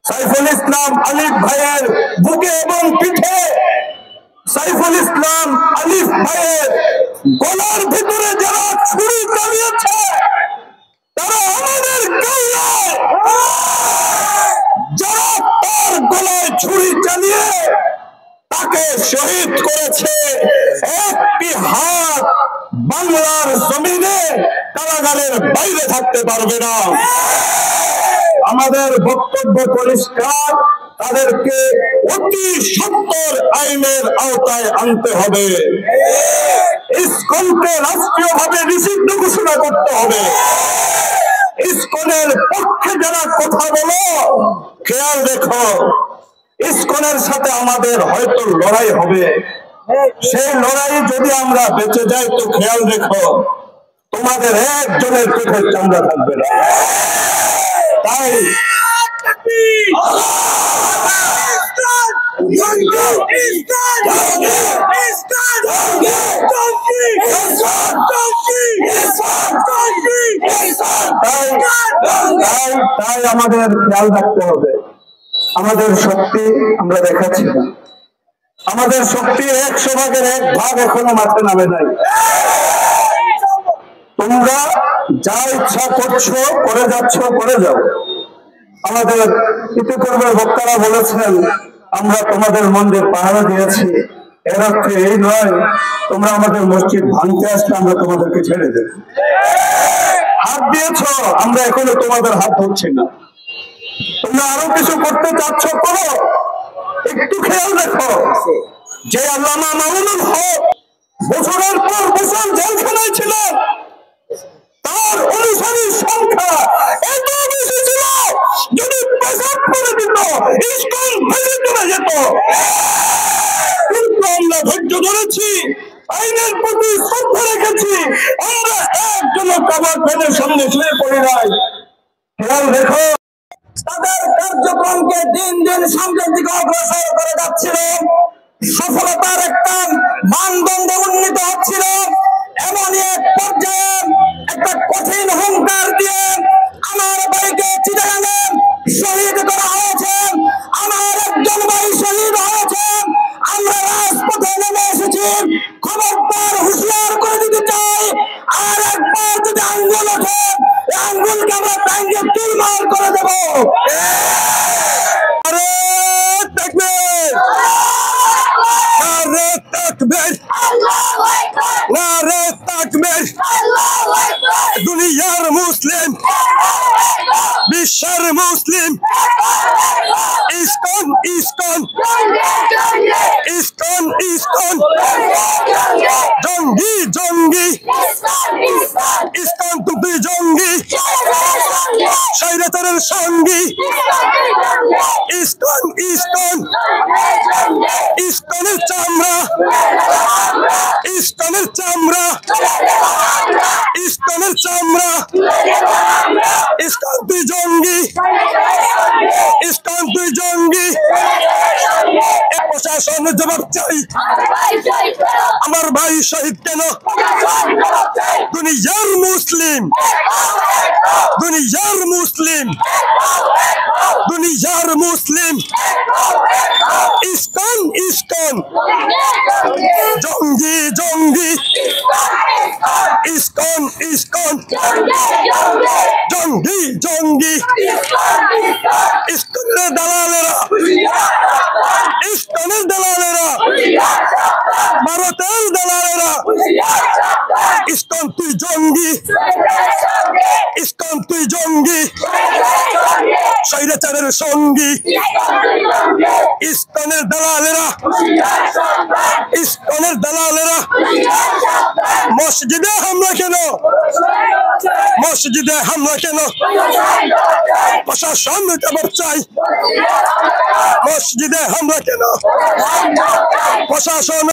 সাইফুল ইসলাম আলিফ ভাইয়ের বুকে এবং পিঠে, সাইফুল ইসলাম আলিফ ভাইয়ের গলার ভিতরে যারা ছুরি চালিয়েছে তারা আমাদের কেউ নয়। যারা তার গলায় ছুরি চালিয়ে তাকে শহীদ করেছে, একটি হাত বাংলার জমিনে কারাগারের বাইরে থাকতে পারবে না। আমাদের বক্তব্য পরিষ্কার, তাদেরকে অতি সত্বর আইনের আওতায় আনতে হবে। ইসকনকে রাষ্ট্রীয়ভাবে নিষিদ্ধ ঘোষণা করতে হবে। ইসকনের পক্ষে যারা কথা বলো, খেয়াল রেখো, ইসকনের সাথে আমাদের হয়তো লড়াই হবে। সেই লড়াই যদি আমরা বেঁচে যাই তো খেয়াল রেখো, তোমাদের একজনের পেটের চামড়া থাকবে না। তাই আমাদের খেয়াল রাখতে হবে। আমাদের শক্তি আমরা দেখাচ্ছি না, আমাদের শক্তি 100 ভাগের 1 ভাগ এখনো মাঠে নামে নাই। তোমরা যা ইচ্ছা করছো করে যাচ্ছ, করে যাও। আমাদের ইতিপূর্বের বক্তারা বলেছেন আমরা তোমাদের মন্দির পাহারা দিয়েছি, এর অর্থ এই নয় তোমরা আমাদের মসজিদ ভাঙতে আসলে আমরা তোমাদেরকে ছেড়ে দেব। হাত দিয়েছ, আমরা এখনো তোমাদের হাত ধরছি না। তোমরা আরো কিছু করতে চাচ্ছ করো, একটু খেয়াল রেখো যে আল্লামা মামুনুল হক বছরের পর বছর জেলখানায় ছিলেন, তার অনুসারীর সংখ্যা এত বেশি ছিল, যদি পেশাব করে দিত ইসকন ভেঙে চলে যেত। কিন্তু আমরা ধৈর্য ধরেছি, আইনের প্রতি শ্রদ্ধা রেখেছি, আমরা একজন কাবার ফেদের সামনে শুয়ে পড়ি নাই। খেয়াল রেখো, তাদের কার্যক্রমকে দিন দিন সামনের দিকে অগ্রসর করে যাচ্ছিল, সফলতার একটা মানদণ্ডে উন্নীত হচ্ছিল। এমনই এক পর্যায়ে একটা শহীদ হয়েছেন। আমরা রাজপথে নেমে এসেছি, খবরদার হুঁশিয়ার করে দিতে চাই, আর একবার যদি আঙ্গুল ওঠে আঙ্গুলকে আমরা ব্যাঙ্গে চুরমার করে দেব। দুনিয়ার মুসলিম, বিশ্বের মুসলিম, ইসকন ইসকন ইসকন ইসকন, জঙ্গি জঙ্গি ইসকন, তুমি জঙ্গি, স্বৈরাচারের সঙ্গী, ইসকন ইসকন, ইসকনের চামড়া, ইসকনের চামড়া, ইসকনের চামড়া, ইসকন তুই জঙ্গি, ইসকন তুই জঙ্গি। প্রশাসন জবাব চাই, আমার ভাই শহীদ কেন? দুনিয়ার মুসলিম, দুনিয়ার মুসলিম, দুনিয়ার মুসলিম, ইসকন ইসকন, জঙ্গি জঙ্গি, ইসকন ইসকন, জঙ্গি জঙ্গি, ইসকনের দালালেরা, ইসকনের দালালেরা, ভারতের দালালেরা, ইসকন তুই জঙ্গি, ইসকন তুই জঙ্গি, স্বৈরাচারের সঙ্গী, ইসকনের দালালেরা, ইসকনের দালালেরা। মসজিদে হামলা কেন? মসজিদে হামলা কেন? প্রশাসন জবাব চাই, মসজিদে হামলা কেন? প্রশাসন